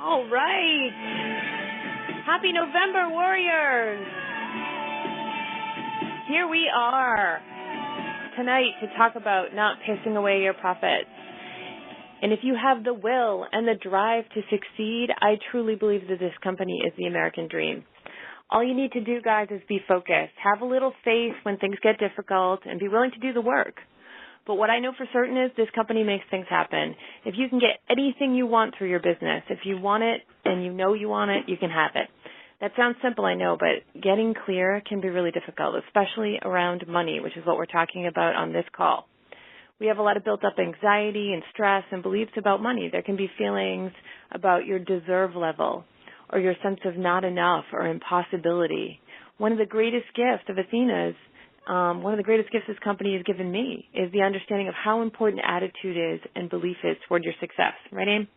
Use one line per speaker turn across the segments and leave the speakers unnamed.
All right. Happy November, warriors. Here we are tonight to talk about not pissing away your profits. And if you have the will and the drive to succeed, I truly believe that this company is the American dream. All you need to do, guys, is be focused. Have a little faith when things get difficult and be willing to do the work. But what I know for certain is this company makes things happen. If you can get anything you want through your business, if you want it and you know you want it, you can have it. That sounds simple, I know, but getting clear can be really difficult, especially around money, which is what we're talking about on this call. We have a lot of built-up anxiety and stress and beliefs about money. There can be feelings about your deserve level or your sense of not enough or impossibility. One of the greatest gifts of Athena's, one of the greatest gifts this company has given me is the understanding of how important attitude is and belief is toward your success. Right, Aim?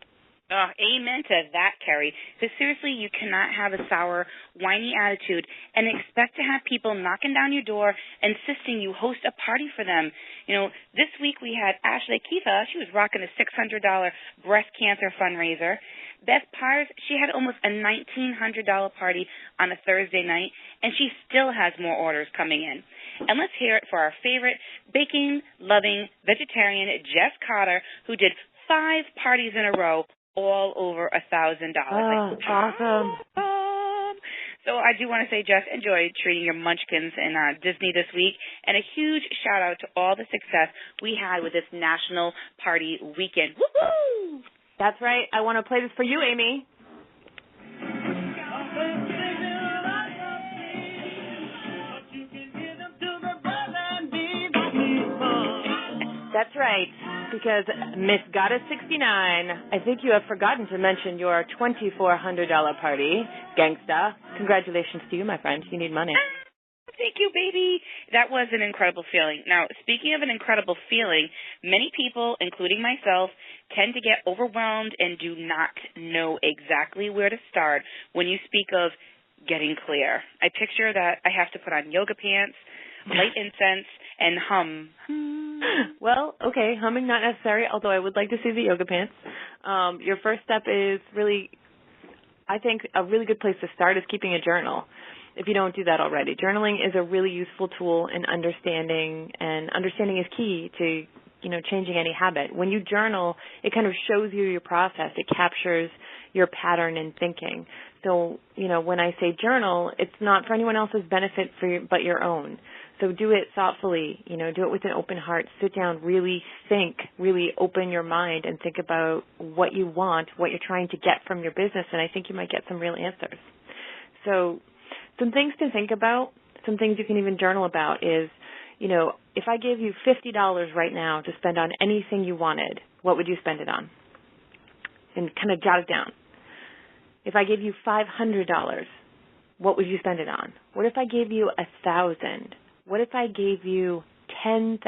Oh, amen to that, Kerri. Because seriously, you cannot have a sour, whiny attitude and expect to have people knocking down your door insisting you host a party for them. You know, this week we had Ashley Keitha. She was rocking a $600 breast cancer fundraiser. Beth Pars, she had almost a $1,900 party on a Thursday night, and she still has more orders coming in. And let's hear it for our favorite baking-loving vegetarian, Jess Cotter, who did 5 parties in a row, all over $1,000.
Oh, awesome.
So I do want to say, Jess, enjoy treating your munchkins in Disney this week. And a huge shout-out to all the success we had with this National Party Weekend. Woohoo!
That's right. I want to play this for you, Amy. That's right, because Miss Goddess 69, I think you have forgotten to mention your $2,400 party. Gangsta. Congratulations to you, my friend. You need money.
Thank you, baby. That was an incredible feeling. Now, speaking of an incredible feeling, many people, including myself, tend to get overwhelmed and do not know exactly where to start when you speak of getting clear. I picture that I have to put on yoga pants, light incense, and hum.
Well, okay, humming not necessary, although I would like to see the yoga pants. Your first step is really, I think, a really good place to start is keeping a journal, if you don't do that already. Journaling is a really useful tool in understanding, and understanding is key to, changing any habit. When you journal, it kind of shows you your process. It captures your pattern in thinking. So, when I say journal, it's not for anyone else's benefit but your own. So do it thoughtfully, do it with an open heart. Sit down, really think, really open your mind and think about what you want, what you're trying to get from your business, and I think you might get some real answers. So some things to think about, some things you can even journal about is, if I gave you $50 right now to spend on anything you wanted, what would you spend it on? And kind of jot it down. If I gave you $500, what would you spend it on? What if I gave you $1,000? What if I gave you $10,000?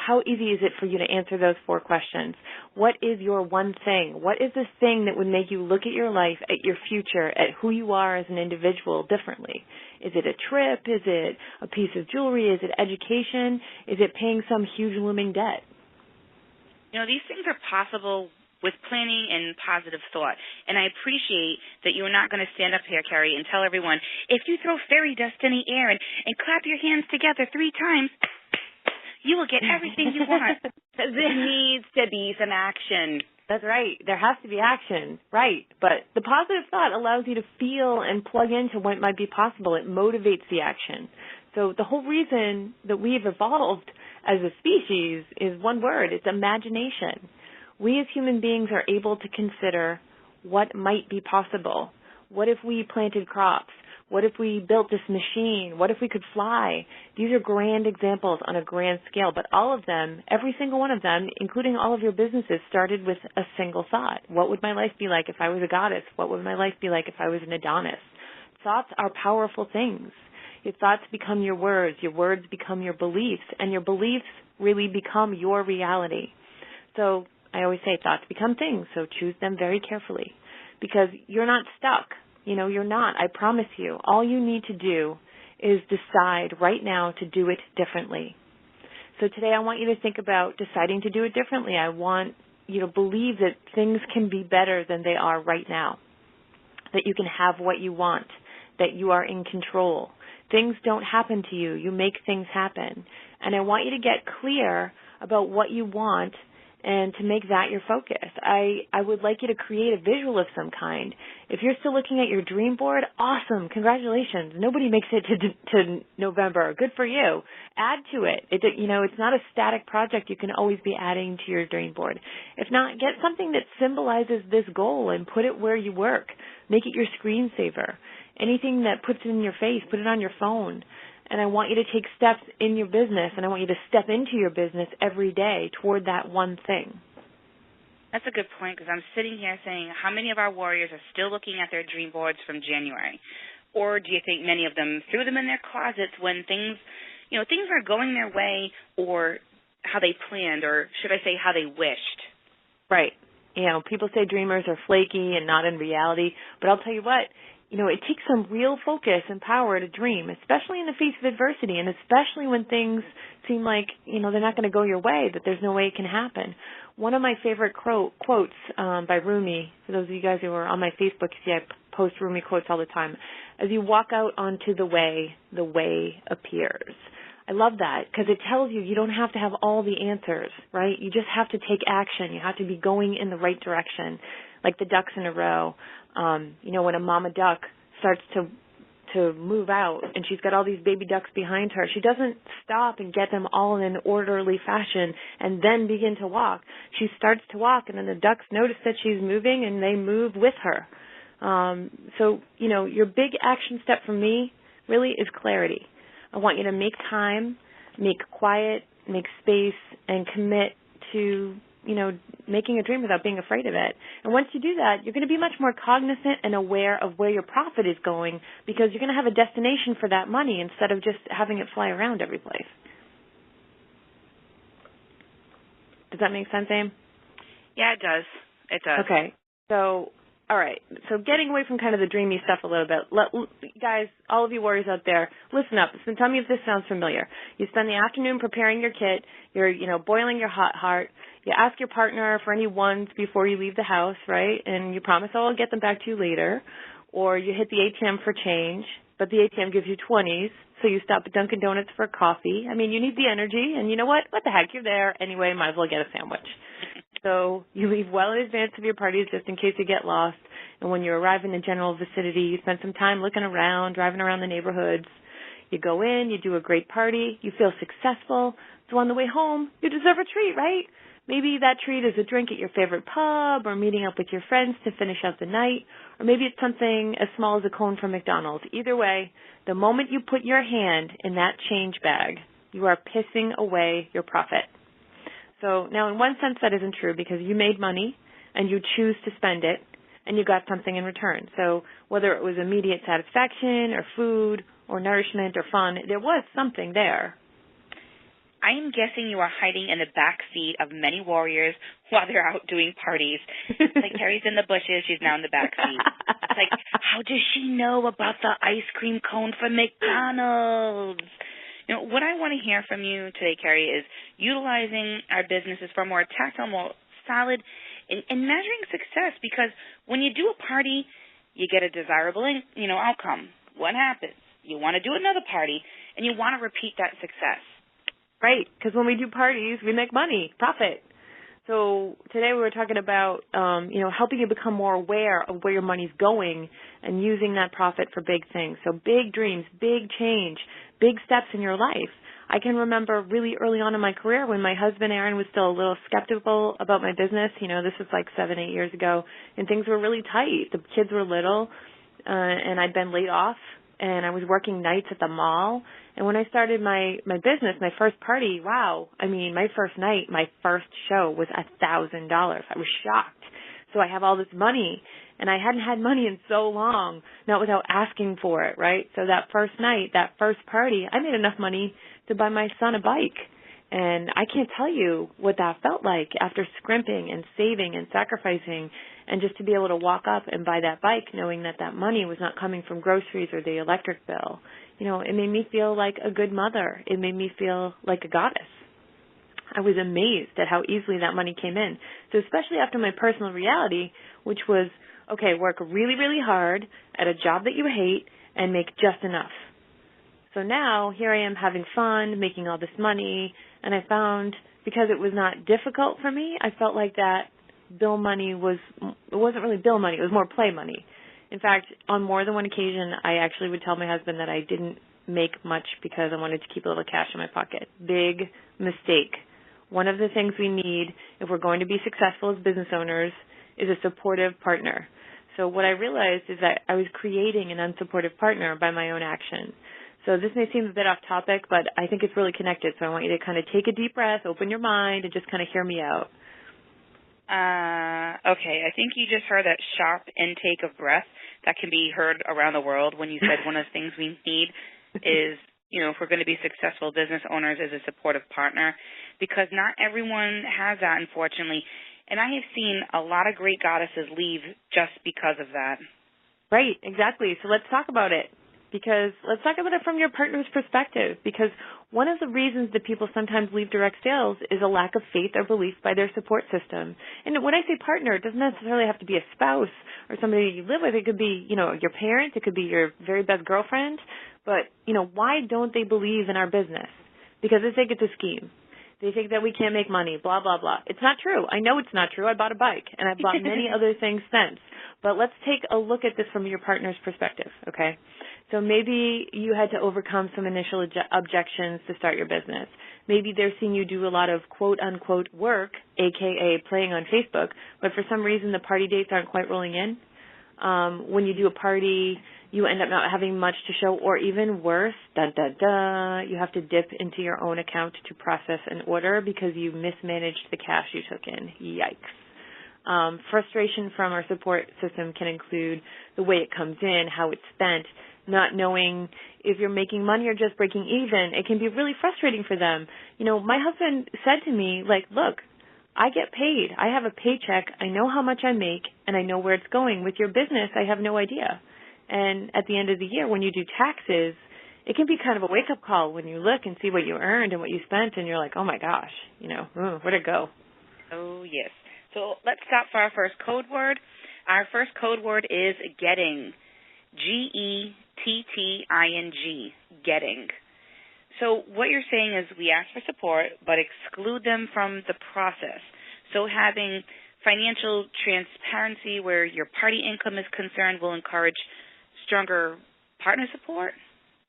How easy is it for you to answer those 4 questions? What is your one thing? What is the thing that would make you look at your life, at your future, at who you are as an individual differently? Is it a trip? Is it a piece of jewelry? Is it education? Is it paying some huge looming debt?
These things are possible with planning and positive thought. And I appreciate that you are not going to stand up here, Kerri, and tell everyone, if you throw fairy dust in the air and clap your hands together 3 times, you will get everything you want. There needs to be some action.
That's right. There has to be action. Right. But the positive thought allows you to feel and plug into what might be possible. It motivates the action. So the whole reason that we've evolved as a species is one word. It's imagination. We as human beings are able to consider what might be possible. What if we planted crops? What if we built this machine? What if we could fly? These are grand examples on a grand scale, but all of them, every single one of them, including all of your businesses, started with a single thought. What would my life be like if I was a goddess? What would my life be like if I was an Adonis? Thoughts are powerful things. Your thoughts become your words become your beliefs, and your beliefs really become your reality. So I always say thoughts become things, so choose them very carefully because you're not stuck. You're not. I promise you. All you need to do is decide right now to do it differently. So today I want you to think about deciding to do it differently. I want believe that things can be better than they are right now, that you can have what you want, that you are in control. Things don't happen to you. You make things happen. And I want you to get clear about what you want and to make that your focus. I would like you to create a visual of some kind. If you're still looking at your dream board, awesome, congratulations. Nobody makes it to November. Good for you. Add to it. It's not a static project. You can always be adding to your dream board. If not, get something that symbolizes this goal and put it where you work. Make it your screensaver. Anything that puts it in your face, put it on your phone. And I want you to take steps in your business, and I want you to step into your business every day toward that one thing.
That's a good point, because I'm sitting here saying, how many of our warriors are still looking at their dream boards from January? Or do you think many of them threw them in their closets when things are going their way, or how they planned, or should I say how they wished?
Right. People say dreamers are flaky and not in reality, but I'll tell you what, it takes some real focus and power to dream, especially in the face of adversity, and especially when things seem like, they're not going to go your way, that there's no way it can happen. One of my favorite quotes by Rumi, for those of you guys who are on my Facebook, you see I post Rumi quotes all the time. As you walk out onto the way appears. I love that because it tells you don't have to have all the answers, right? You just have to take action. You have to be going in the right direction, like the ducks in a row. When a mama duck starts to move out and she's got all these baby ducks behind her, she doesn't stop and get them all in an orderly fashion and then begin to walk. She starts to walk, and then the ducks notice that she's moving and they move with her. Your big action step for me really is clarity. I want you to make time, make quiet, make space, and commit to making a dream without being afraid of it. And once you do that, you're going to be much more cognizant and aware of where your profit is going, because you're going to have a destination for that money instead of just having it fly around every place. Does that make sense, Aim?
Yeah, it does. It does.
Okay. All right. So getting away from kind of the dreamy stuff a little bit, guys, all of you warriors out there, listen up. Tell me if this sounds familiar. You spend the afternoon preparing your kit. You're, boiling your hot heart. You ask your partner for any ones before you leave the house, right? And you promise, I'll get them back to you later. Or you hit the ATM for change, but the ATM gives you 20s, so you stop at Dunkin' Donuts for coffee. I mean, you need the energy, and you know what? What the heck? You're there anyway. Might as well get a sandwich. So you leave well in advance of your parties just in case you get lost. And when you arrive in the general vicinity, you spend some time looking around, driving around the neighborhoods. You go in, you do a great party, you feel successful. So on the way home, you deserve a treat, right? Maybe that treat is a drink at your favorite pub, or meeting up with your friends to finish out the night, or maybe it's something as small as a cone from McDonald's. Either way, the moment you put your hand in that change bag, you are pissing away your profit. So now in one sense that isn't true, because you made money and you choose to spend it and you got something in return. So whether it was immediate satisfaction or food or nourishment or fun, there was something there.
I am guessing you are hiding in the back seat of many warriors while they're out doing parties. Like Kerri's in the bushes, she's now in the back seat. It's like, how does she know about the ice cream cone from McDonald's? What I want to hear from you today, Kerri, is utilizing our businesses for more tactile, more solid, and measuring success. Because when you do a party, you get a desirable, outcome. What happens? You want to do another party, and you want to repeat that success.
Right, because when we do parties, we make money, profit. So today we were talking about, helping you become more aware of where your money's going and using that profit for big things. So big dreams, big change, big steps in your life. I can remember really early on in my career when my husband, Aaron, was still a little skeptical about my business. This was like 7-8 years ago, and things were really tight. The kids were little, and I'd been laid off, and I was working nights at the mall. And when I started my business, my first party, my first night, my first show was $1,000. I was shocked. So I have all this money, and I hadn't had money in so long, not without asking for it, right? So that first night, that first party, I made enough money to buy my son a bike. And I can't tell you what that felt like after scrimping and saving and sacrificing, and just to be able to walk up and buy that bike knowing that that money was not coming from groceries or the electric bill. It made me feel like a good mother. It made me feel like a goddess. I was amazed at how easily that money came in. So especially after my personal reality, which was, okay, work really, really hard at a job that you hate and make just enough. So now here I am having fun, making all this money, and I found because it was not difficult for me, I felt like that bill money it wasn't really bill money, it was more play money. In fact, on more than one occasion, I actually would tell my husband that I didn't make much because I wanted to keep a little cash in my pocket. Big mistake. One of the things we need if we're going to be successful as business owners is a supportive partner. So what I realized is that I was creating an unsupportive partner by my own action. So this may seem a bit off topic, but I think it's really connected. So I want you to kind of take a deep breath, open your mind, and just kind of hear me out.
Okay, I think you just heard that sharp intake of breath that can be heard around the world when you said one of the things we need is, if we're going to be successful business owners, is a supportive partner, because not everyone has that, unfortunately. And I have seen a lot of great goddesses leave just because of that.
Right, exactly. So let's talk about it. Because let's talk about it from your partner's perspective, because one of the reasons that people sometimes leave direct sales is a lack of faith or belief by their support system. And when I say partner, it doesn't necessarily have to be a spouse or somebody you live with. It could be, your parent. It could be your very best girlfriend. But, why don't they believe in our business? Because they think it's a scheme. They think that we can't make money, blah, blah, blah. It's not true. I know it's not true. I bought a bike, and I've bought many other things since. But let's take a look at this from your partner's perspective, okay? So maybe you had to overcome some initial objections to start your business. Maybe they're seeing you do a lot of quote-unquote work, a.k.a. playing on Facebook, but for some reason the party dates aren't quite rolling in. When you do a party, you end up not having much to show, or even worse, you have to dip into your own account to process an order because you mismanaged the cash you took in. Yikes. Frustration from our support system can include the way it comes in, how it's spent, not knowing if you're making money or just breaking even. It can be really frustrating for them. My husband said to me, look, I get paid. I have a paycheck. I know how much I make, and I know where it's going. With your business, I have no idea. And at the end of the year, when you do taxes, it can be kind of a wake-up call when you look and see what you earned and what you spent, and you're like, oh, my gosh, where'd it go?
Oh, yes. So let's stop for our first code word. Our first code word is getting. Getting. Getting. So what you're saying is we ask for support, but exclude them from the process. So having financial transparency where your party income is concerned will encourage stronger partner support?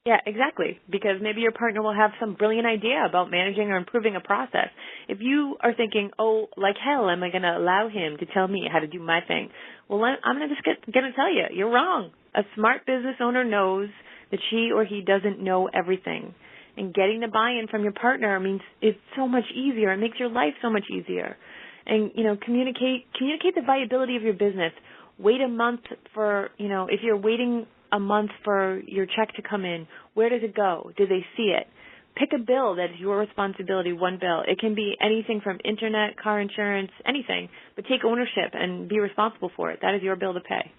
Yeah, exactly, because maybe your partner will have some brilliant idea about managing or improving a process. If you are thinking, oh, like hell, am I going to allow him to tell me how to do my thing? Well, I'm going to tell you, you're wrong. A smart business owner knows that she or he doesn't know everything. And getting the buy-in from your partner means it's so much easier. It makes your life so much easier. And, communicate the viability of your business. Wait a month for, if you're waiting a month for your check to come in, where does it go? Do they see it? Pick a bill that is your responsibility, one bill. It can be anything from internet, car insurance, anything, but take ownership and be responsible for it. That is your bill to pay.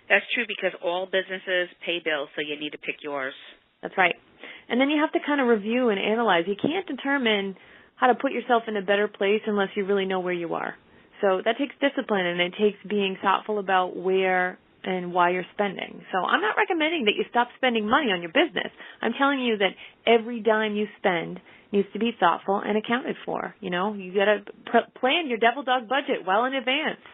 That's true, because all businesses pay bills, so you need to pick yours.
That's right. And then you have to kind of review and analyze. You can't determine how to put yourself in a better place unless you really know where you are. So that takes discipline, and it takes being thoughtful about where and why you're spending. So I'm not recommending that you stop spending money on your business. I'm telling you that every dime you spend needs to be thoughtful and accounted for. You got to plan your devil dog budget well in advance.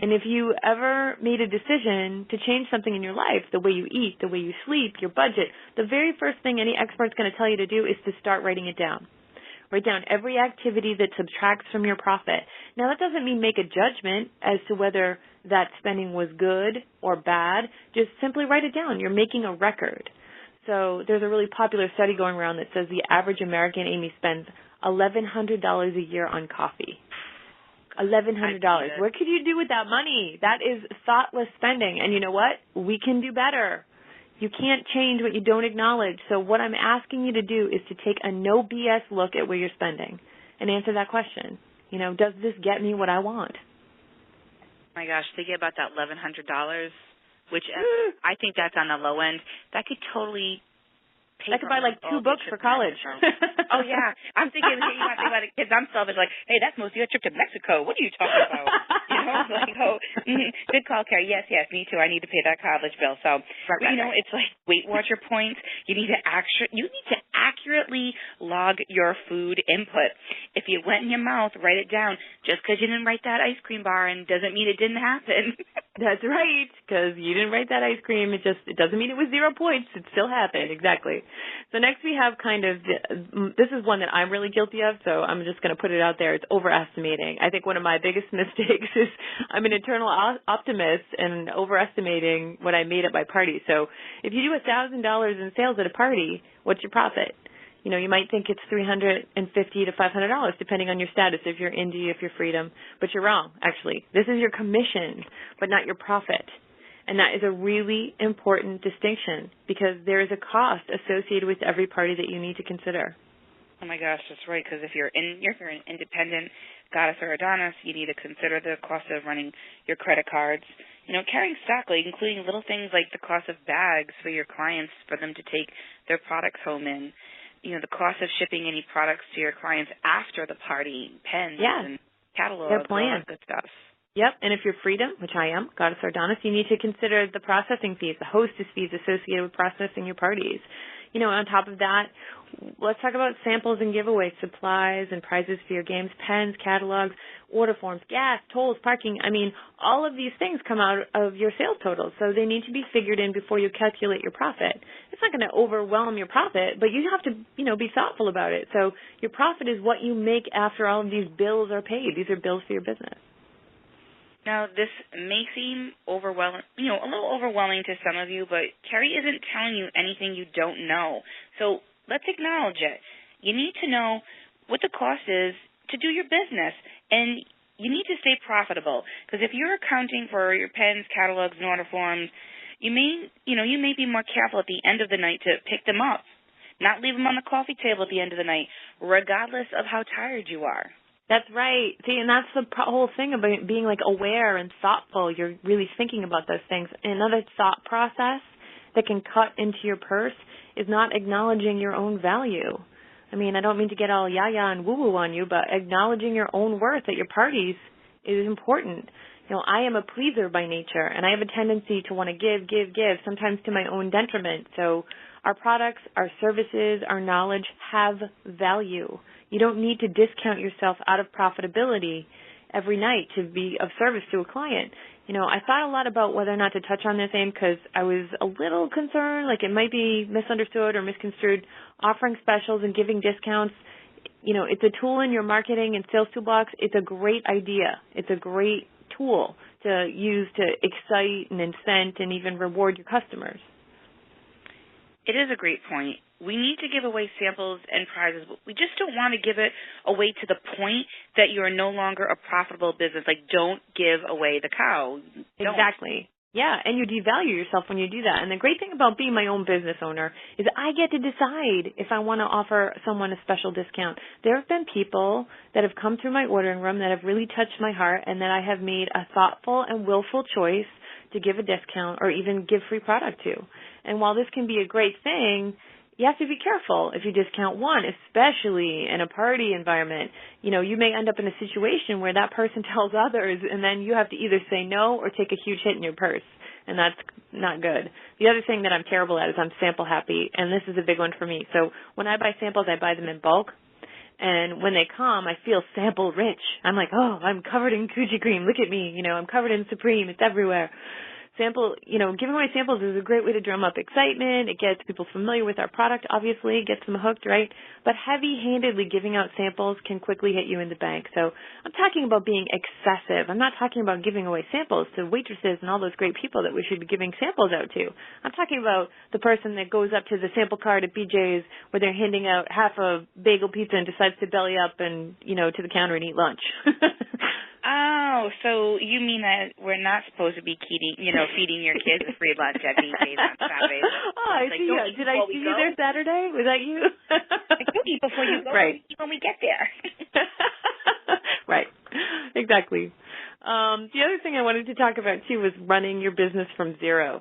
And if you ever made a decision to change something in your life, the way you eat, the way you sleep, your budget, the very first thing any expert's going to tell you to do is to start writing it down. Write down every activity that subtracts from your profit. Now, that doesn't mean make a judgment as to whether that spending was good or bad. Just simply write it down. You're making a record. So there's a really popular study going around that says the average American, Amy, spends $1,100 a year on coffee. $1,100. What could you do with that money? That is thoughtless spending. And you know what? We can do better. You can't change what you don't acknowledge. So what I'm asking you to do is to take a no BS look at where you're spending and answer that question. Does this get me what I want?
Oh my gosh, thinking about that $1,100, which I think that's on the low end, that could totally paper.
I could buy like 2 books for college.
Oh, yeah. I'm thinking, hey, you want to think about the kids. I'm selfish. Like, hey, that's most of your trip to Mexico. What are you talking about? You know, like, good call, Kerri. Yes, me too. I need to pay that college bill. So, it's like Weight Watcher points. You need to accurately log your food input. If you went in your mouth, write it down. Just because you didn't write that ice cream bar and doesn't mean it didn't happen.
That's right, because you didn't write that ice cream. It doesn't mean it was 0 points. It still happened, exactly. So next we have this is one that I'm really guilty of, so I'm just going to put it out there. It's overestimating. I think one of my biggest mistakes is I'm an eternal optimist and overestimating what I made at my party. So if you do $1,000 in sales at a party, what's your profit? You might think it's $350 to $500, depending on your status, if you're indie, if you're freedom. But you're wrong, actually. This is your commission, but not your profit. And that is a really important distinction because there is a cost associated with every party that you need to consider.
Oh, my gosh, that's right, because if you're an independent goddess or Adonis, you need to consider the cost of running your credit cards. Carrying stock, like including little things like the cost of bags for your clients for them to take their products home in. The cost of shipping any products to your clients after the party, pens and catalogs, all that good stuff.
Yep, and if you're freedom, which I am, goddess or Adonis, you need to consider the processing fees, the hostess fees associated with processing your parties. On top of that, let's talk about samples and giveaways, supplies and prizes for your games, pens, catalogs, order forms, gas, tolls, parking. All of these things come out of your sales totals, so they need to be figured in before you calculate your profit. It's not going to overwhelm your profit, but you have to, be thoughtful about it. So your profit is what you make after all of these bills are paid. These are bills for your business.
Now, this may seem overwhelming, a little overwhelming to some of you, but Kerri isn't telling you anything you don't know. So let's acknowledge it. You need to know what the cost is to do your business, and you need to stay profitable. Because if you're accounting for your pens, catalogs, and order forms, you may be more careful at the end of the night to pick them up, not leave them on the coffee table at the end of the night, regardless of how tired you are.
That's right. See, and that's the whole thing about being, aware and thoughtful. You're really thinking about those things. Another thought process that can cut into your purse is not acknowledging your own value. I don't mean to get all yah-yah and woo-woo on you, but acknowledging your own worth at your parties is important. I am a pleaser by nature, and I have a tendency to want to give, sometimes to my own detriment. So our products, our services, our knowledge have value. You don't need to discount yourself out of profitability every night to be of service to a client. I thought a lot about whether or not to touch on this, Aim, because I was a little concerned, like it might be misunderstood or misconstrued. Offering specials and giving discounts, it's a tool in your marketing and sales toolbox. It's a great idea. It's a great tool to use to excite and incent and even reward your customers.
It is a great point. We need to give away samples and prizes, but we just don't want to give it away to the point that you are no longer a profitable business. Like, don't give away the cow. Don't.
Exactly. Yeah, and you devalue yourself when you do that. And the great thing about being my own business owner is I get to decide if I want to offer someone a special discount. There have been people that have come through my ordering room that have really touched my heart and that I have made a thoughtful and willful choice to give a discount or even give free product to. And while this can be a great thing, you have to be careful if you discount one, especially in a party environment. You may end up in a situation where that person tells others, and then you have to either say no or take a huge hit in your purse, and that's not good. The other thing that I'm terrible at is I'm sample happy, and this is a big one for me. So when I buy samples, I buy them in bulk, and when they come, I feel sample rich. I'm like, oh, I'm covered in coochie cream. Look at me. I'm covered in Supreme. It's everywhere. Giving away samples is a great way to drum up excitement. It gets people familiar with our product, obviously, gets them hooked, right? But heavy-handedly giving out samples can quickly hit you in the bank. So I'm talking about being excessive. I'm not talking about giving away samples to waitresses and all those great people that we should be giving samples out to. I'm talking about the person that goes up to the sample card at BJ's where they're handing out half a bagel pizza and decides to belly up and, to the counter and eat lunch.
Oh, so you mean that we're not supposed to be feeding your kids a free lunch at BJ's on Saturdays?
Oh, I see you. Did I see you there Saturday? Was that you?
Don't eat before you go.
Right.
Eat when we get there.
Right. Exactly. The other thing I wanted to talk about, too, was running your business from zero.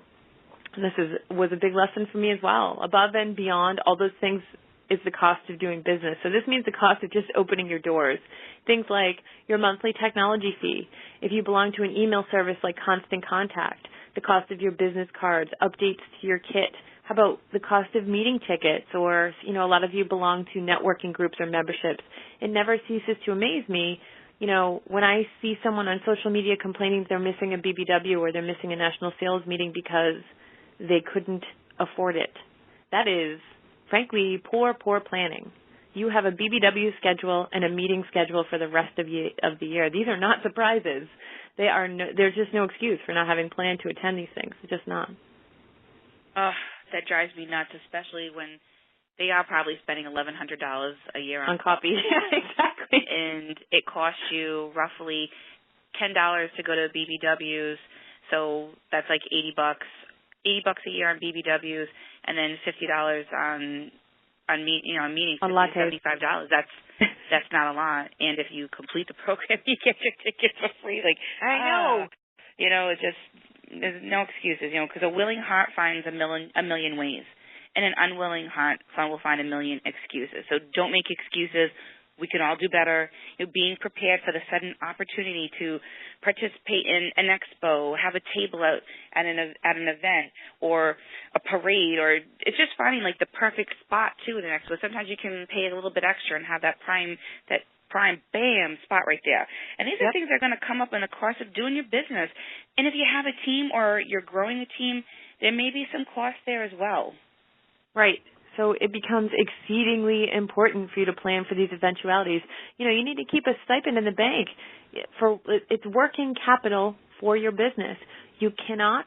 was a big lesson for me as well. Above and beyond all those things is the cost of doing business. So this means the cost of just opening your doors. Things like your monthly technology fee. If you belong to an email service like Constant Contact, the cost of your business cards, updates to your kit. How about the cost of meeting tickets? Or, a lot of you belong to networking groups or memberships. It never ceases to amaze me, when I see someone on social media complaining they're missing a BBW or they're missing a national sales meeting because they couldn't afford it. That is, frankly, poor planning. You have a BBW schedule and a meeting schedule for the rest of the year. These are not surprises. There's just no excuse for not having planned to attend these things. It's just not.
That drives me nuts, especially when they are probably spending $1,100 a year on
coffee. Yeah, exactly.
And it costs you roughly $10 to go to BBWs, so that's like $80 a year on BBWs, and then $50 on meetings, $75. That's not a lot. And if you complete the program, you get your tickets for free. I know. It's just, there's no excuses, because a willing heart finds a million ways, and an unwilling heart will find a million excuses. So don't make excuses. We can all do better. Being prepared for the sudden opportunity to participate in an expo, have a table out at an event, or a parade, or it's just finding the perfect spot too at an expo. Sometimes you can pay a little bit extra and have that prime bam spot right there. And these are things that are going to come up in the course of doing your business. And if you have a team or you're growing a team, there may be some cost there as well.
Right. So it becomes exceedingly important for you to plan for these eventualities. You need to keep a stipend in the bank. It's working capital for your business. You cannot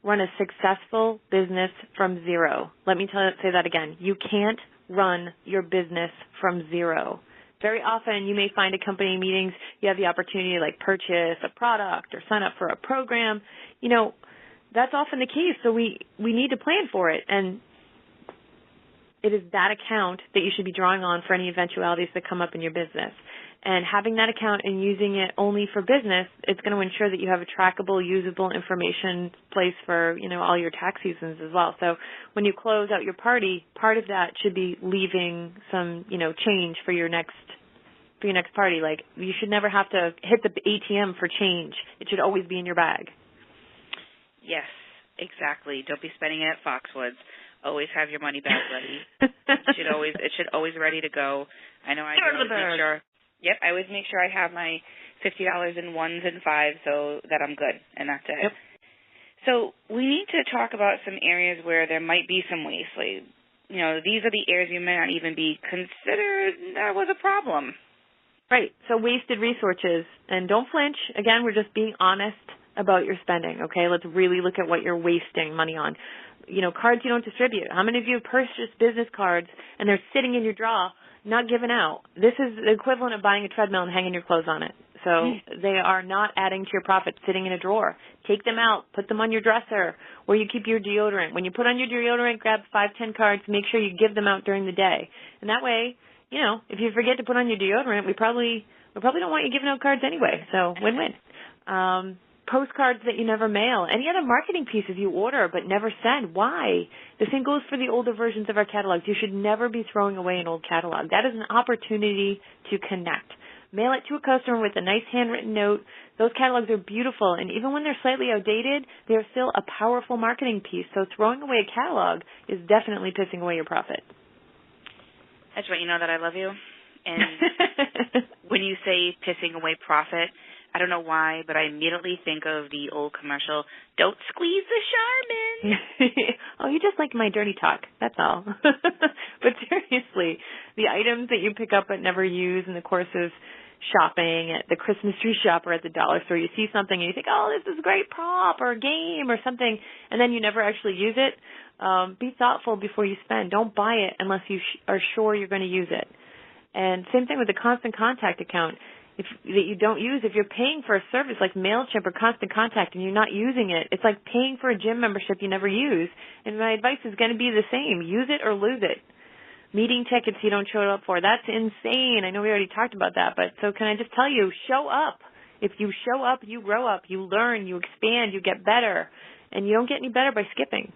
run a successful business from zero. Let me say that again. You can't run your business from zero. Very often you may find at company meetings you have the opportunity to purchase a product or sign up for a program. That's often the case. So we need to plan for it. And it is that account that you should be drawing on for any eventualities that come up in your business. And having that account and using it only for business, it's going to ensure that you have a trackable, usable information place for, all your tax seasons as well. So when you close out your party, part of that should be leaving some, change for your next party. You should never have to hit the ATM for change. It should always be in your bag.
Yes, exactly. Don't be spending it at Foxwoods. Always have your money bag ready. It should always ready to go. I always make sure. Yep, I always make sure I have my $50 in ones and fives so that I'm good, and that's it. Yep. So we need to talk about some areas where there might be some waste. These are the areas you may not even be considered that was a problem.
Right. So wasted resources, and don't flinch. Again, we're just being honest about your spending. Okay, let's really look at what you're wasting money on. Cards you don't distribute. How many of you have purchased business cards and they're sitting in your drawer, not given out? This is the equivalent of buying a treadmill and hanging your clothes on it. So they are not adding to your profit, sitting in a drawer. Take them out, put them on your dresser, where you keep your deodorant. When you put on your deodorant, grab 5-10 cards, make sure you give them out during the day. And that way, if you forget to put on your deodorant, we probably don't want you giving out cards anyway. So win-win. Postcards that you never mail, any other marketing pieces you order but never send. Why? The same goes for the older versions of our catalogs. You should never be throwing away an old catalog. That is an opportunity to connect. Mail it to a customer with a nice handwritten note. Those catalogs are beautiful, and even when they're slightly outdated, they are still a powerful marketing piece. So throwing away a catalog is definitely pissing away your profit.
That's right. You know that I love you. And when you say pissing away profit, I don't know why, but I immediately think of the old commercial, don't squeeze the Charmin.
Oh, you just like my dirty talk. That's all. But seriously, the items that you pick up but never use in the course of shopping at the Christmas tree shop or at the dollar store, you see something and you think, oh, this is a great prop or a game or something, and then you never actually use it. Be thoughtful before you spend. Don't buy it unless you are sure you're going to use it. And same thing with the Constant Contact account. That you don't use, if you're paying for a service like MailChimp or Constant Contact and you're not using it, it's like paying for a gym membership you never use. And my advice is going to be the same. Use it or lose it. Meeting tickets you don't show up for, that's insane. I know we already talked about that, but so can I just tell you, show up. If you show up, you grow up, you learn, you expand, you get better. And you don't get any better by skipping.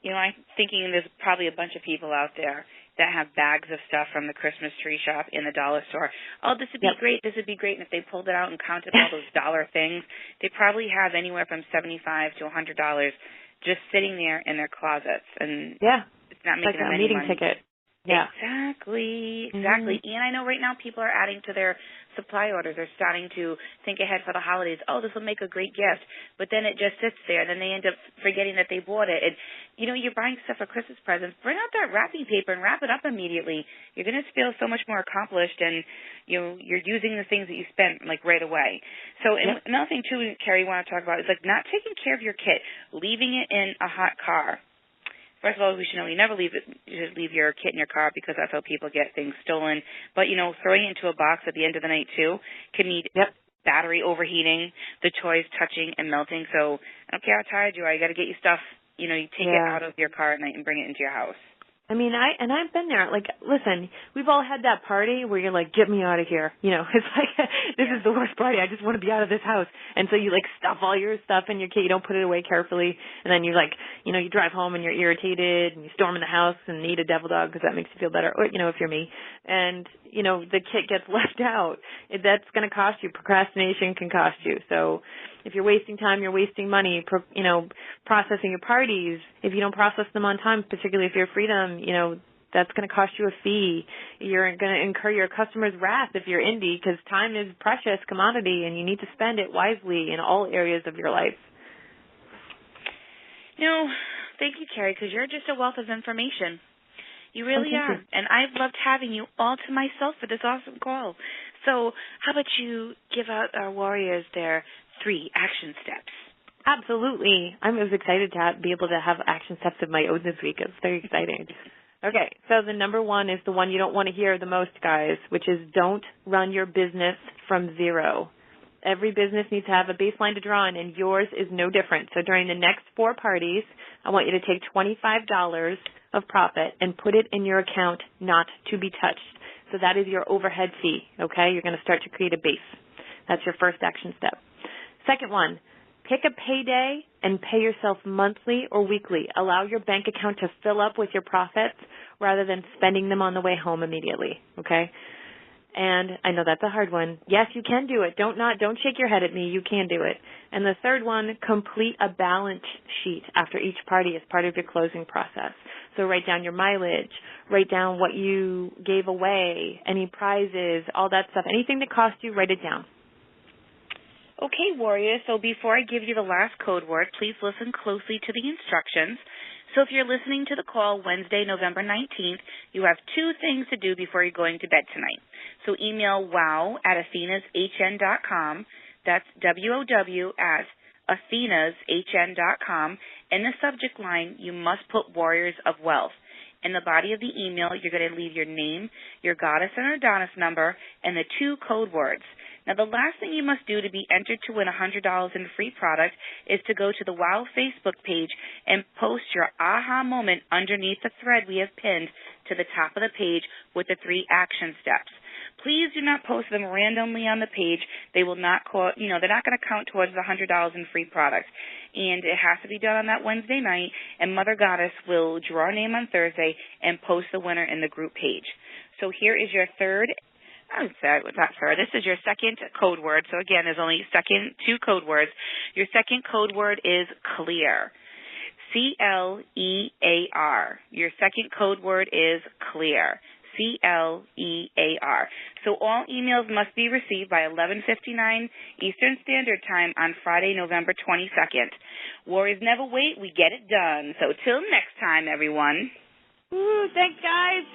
I'm thinking there's probably a bunch of people out there that have bags of stuff from the Christmas tree shop in the dollar store. Oh, this would be great. This would be great. And if they pulled it out and counted all those dollar things, they probably have anywhere from $75 to $100 just sitting there in their closets. And it's not making them any
meeting
money.
Ticket. Yeah.
Exactly.
Mm-hmm.
And I know right now people are adding to their supply orders. They're starting to think ahead for the holidays. Oh, this will make a great gift. But then it just sits there. Then they end up forgetting that they bought it. And, you're buying stuff for Christmas presents. Bring out that wrapping paper and wrap it up immediately. You're going to feel so much more accomplished, and you're using the things that you spent, right away. So another thing, too, Kerri, I want to talk about is, not taking care of your kit, leaving it in a hot car. First of all, we should know you never leave your kit in your car because that's how people get things stolen. But, throwing it into a box at the end of the night, too, can mean battery overheating, the toys touching and melting. So I don't care how tired you are. You got to get your stuff, you take it out of your car at night and bring it into your house.
I mean, I've been there. Listen, we've all had that party where you're like, get me out of here. It's like, this is the worst party. I just want to be out of this house. And so you stuff all your stuff in your kit. You don't put it away carefully. And then you you drive home and you're irritated and you storm in the house and eat a devil dog because that makes you feel better. Or, if you're me. And, the kit gets left out. That's going to cost you. Procrastination can cost you. So if you're wasting time, you're wasting money, processing your parties. If you don't process them on time, particularly if you're Freedom, that's going to cost you a fee. You're going to incur your customer's wrath if you're indie because time is precious commodity and you need to spend it wisely in all areas of your life.
Thank you, Kerri, because you're just a wealth of information. You really are.
You.
And I've loved having you all to myself for this awesome call. So how about you give out our warriors their 3 action steps?
Absolutely. I was excited to be able to have action steps of my own this week. It's very exciting. Okay, so the number 1 is the one you don't want to hear the most, guys, which is don't run your business from zero. Every business needs to have a baseline to draw on, and yours is no different. So during the next 4 parties, I want you to take $25 of profit and put it in your account not to be touched. So that is your overhead fee, okay? You're going to start to create a base. That's your first action step. Second one, pick a payday and pay yourself monthly or weekly. Allow your bank account to fill up with your profits rather than spending them on the way home immediately, okay? And I know that's a hard one. Yes, you can do it. Don't shake your head at me. You can do it. And the third one, complete a balance sheet after each party as part of your closing process. So write down your mileage, write down what you gave away, any prizes, all that stuff. Anything that cost you, write it down.
Okay, Warriors, so before I give you the last code word, please listen closely to the instructions. So if you're listening to the call Wednesday, November 19th, you have 2 things to do before you're going to bed tonight. So email wow@athenashn.com. That's W-O-W at athenashn.com. In the subject line, you must put Warriors of Wealth. In the body of the email, you're going to leave your name, your Goddess and Adonis number, and the 2 code words. Now, the last thing you must do to be entered to win $100 in free product is to go to the WOW Facebook page and post your aha moment underneath the thread we have pinned to the top of the page with the 3 action steps. Please do not post them randomly on the page. They will not they're not going to count towards the $100 in free product. And it has to be done on that Wednesday night, and Mother Goddess will draw a name on Thursday and post the winner in the group page. So here is your this is your second code word. So again, there's only 2 code words. Your second code word is clear. C-L-E-A-R. Your second code word is clear. C-L-E-A-R. So all emails must be received by 11:59 Eastern Standard Time on Friday, November 22nd. Warriors never wait. We get it done. So till next time, everyone.
Thanks, guys.